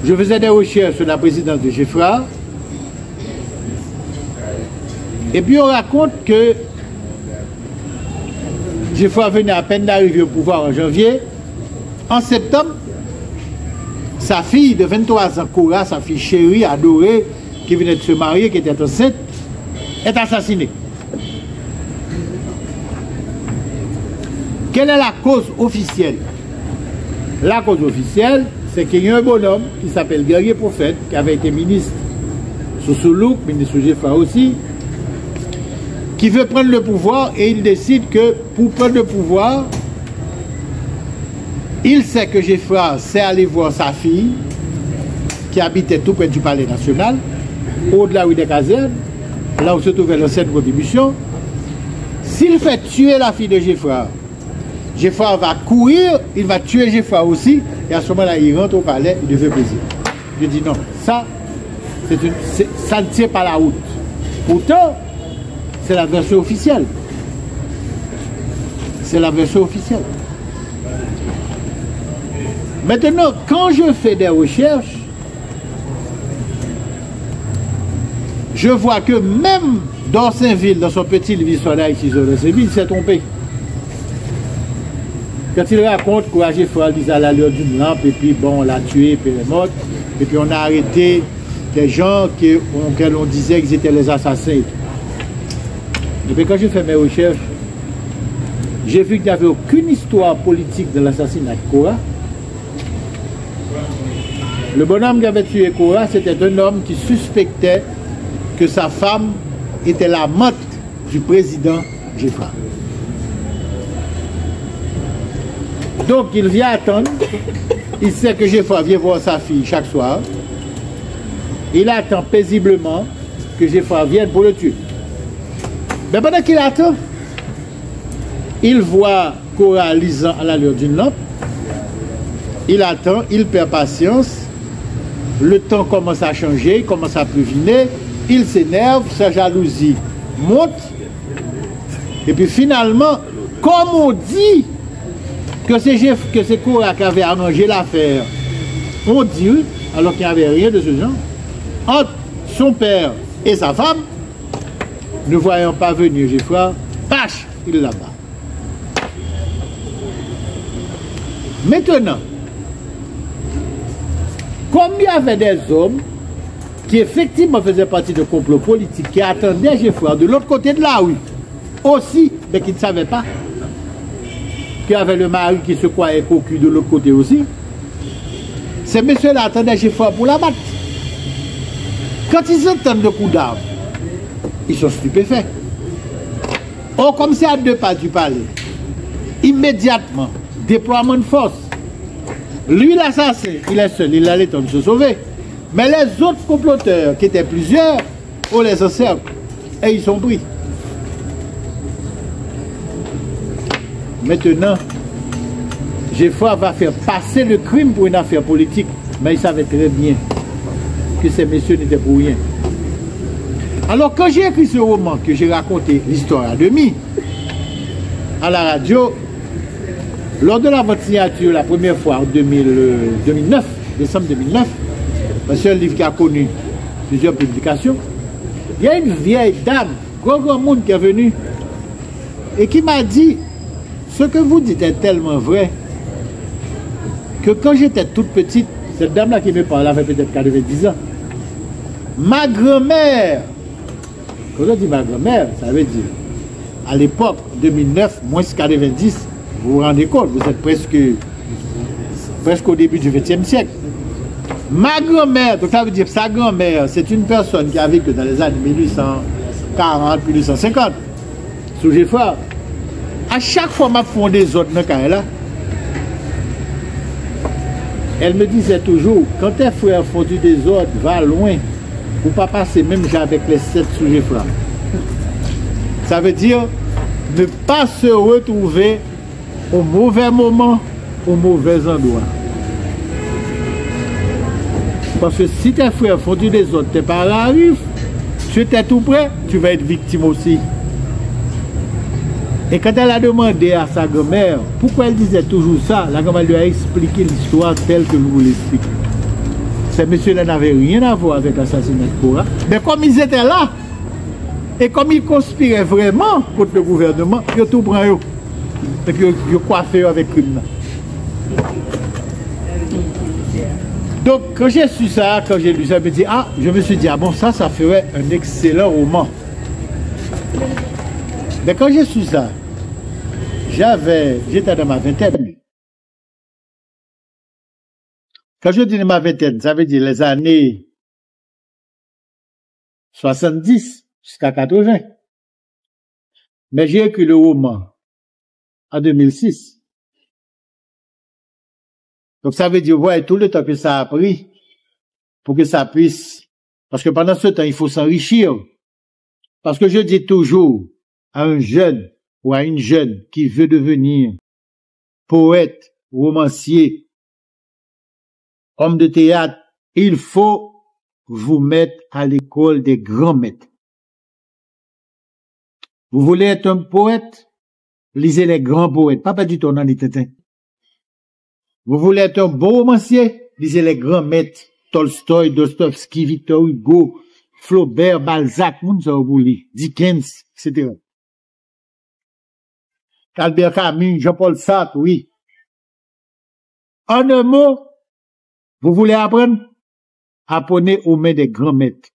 je faisais des recherches sur la présidence de Giffard. Et puis on raconte que Giffard venait à peine d'arriver au pouvoir en janvier. En septembre, sa fille de 23 ans, Cora, sa fille chérie, adorée, qui venait de se marier, qui était enceinte, est assassinée. Quelle est la cause officielle? La cause officielle, c'est qu'il y a un bonhomme qui s'appelle Guerrier Prophète, qui avait été ministre sous Soulouk, ministre sous Giffard aussi, qui veut prendre le pouvoir et il décide que pour prendre le pouvoir, il sait que Giffard sait aller voir sa fille, qui habitait tout près du Palais National, au-delà des casernes, là où se trouvait l'ancienne contribution. S'il fait tuer la fille de Giffard, Giffard va courir, il va tuer Giffard aussi, et à ce moment-là, il rentre au palais, il devait plaisir. Je dis non, ça, ça ne tient pas la route. Pourtant, c'est la version officielle. C'est la version officielle. Maintenant, quand je fais des recherches, je vois que même Dorsainville, dans son petit livre d'histoire d'Haïti, il s'est trompé. Quand il raconte que Giffard disait à la lueur d'une lampe, et puis bon, on l'a tué, puis elle est morte, et puis on a arrêté des gens auxquels on disait qu'ils étaient les assassins. Et puis quand j'ai fait mes recherches, j'ai vu qu'il n'y avait aucune histoire politique de l'assassinat de Cora. Le bonhomme qui avait tué Cora, c'était un homme qui suspectait que sa femme était l'amante du président Giffard. Donc il vient attendre, il sait que Giffard vient voir sa fille chaque soir, il attend paisiblement que Giffard vienne pour le tuer. Mais pendant qu'il attend, il voit Cora lisant à la lueur d'une lampe, il attend, il perd patience, le temps commence à changer, il commence à pluviner, il s'énerve, sa jalousie monte, et puis finalement, comme on dit que c'est Cora qui avait arrangé l'affaire, on dit, alors qu'il n'y avait rien de ce genre, entre son père et sa femme, ne voyant pas venir Giffard, pâche, il l'abat. Maintenant, comme il y avait des hommes qui effectivement faisaient partie de complot politique, qui attendaient Giffard de l'autre côté de la rue, aussi, mais qui ne savaient pas, qu'il y avait le mari qui se croyait cocu de l'autre côté aussi, ces messieurs-là attendaient Giffard pour la battre. Quand ils entendent le coup d'arme, ils sont stupéfaits. Or, comme c'est à 2 pas du palais, immédiatement, déploiement de force. Lui, l'assassin, il est seul, il a le temps de se sauver. Mais les autres comploteurs, qui étaient plusieurs, on les encercle et ils sont pris. Maintenant, Giffard va faire passer le crime pour une affaire politique, mais il savait très bien que ces messieurs n'étaient pour rien. Alors quand j'ai écrit ce roman, que j'ai raconté l'histoire à demi, à la radio, lors de la votre signature la première fois en 2009, décembre 2009, c'est un livre qui a connu plusieurs publications, il y a une vieille dame, grand monde qui est venue et qui m'a dit, ce que vous dites est tellement vrai que quand j'étais toute petite, cette dame-là qui me parle avait peut-être 90 ans, ma grand-mère, quand on dit ma grand-mère, ça veut dire, à l'époque, 2009, moins 90, vous vous rendez compte, vous êtes presque au début du XXe siècle. Ma grand-mère, donc ça veut dire sa grand-mère, c'est une personne qui a vécu dans les années 1840, 1850, sous Giffard. À chaque fois que je fais des autres dans ce là, elle me disait toujours, quand tes frères font du désordre, va loin, pour ne pas passer même avec les 7 sous Giffard. Ça veut dire ne pas se retrouver au mauvais moment, au mauvais endroit. Parce que si tes frères font du désordre, tes parents arrivent, tu étais tout près, tu vas être victime aussi. Et quand elle a demandé à sa grand-mère pourquoi elle disait toujours ça, la grand-mère lui a expliqué l'histoire telle que je vous l'explique. Ces messieurs n'avaient rien à voir avec l'assassinat de Cora. Mais comme ils étaient là, et comme ils conspiraient vraiment contre le gouvernement, ils ont tout pris. Et puis ils ont coiffé avec crime. Donc quand j'ai su ça, quand j'ai lu ça, je me suis dit, ah bon, ça ferait un excellent roman. Mais quand j'ai su ça, j'étais dans ma vingtaine. Quand je dis dans ma vingtaine, ça veut dire les années 70 jusqu'à 80. Mais j'ai écrit le roman en 2006. Donc ça veut dire, ouais, tout le temps que ça a pris pour que ça puisse, parce que pendant ce temps, il faut s'enrichir. Parce que je dis toujours à un jeune ou à une jeune qui veut devenir poète, romancier, homme de théâtre, il faut vous mettre à l'école des grands maîtres. Vous voulez être un poète? Lisez les grands poètes, pas du tout dans les tétins. Vous voulez être un bon romancier? Lisez les grands maîtres. Tolstoï, Dostoevsky, Victor Hugo, Flaubert, Balzac, Dickens, etc. Albert Camus, Jean-Paul Sartre, oui. En un mot, vous voulez apprendre? Apprenez aux mains des grands maîtres.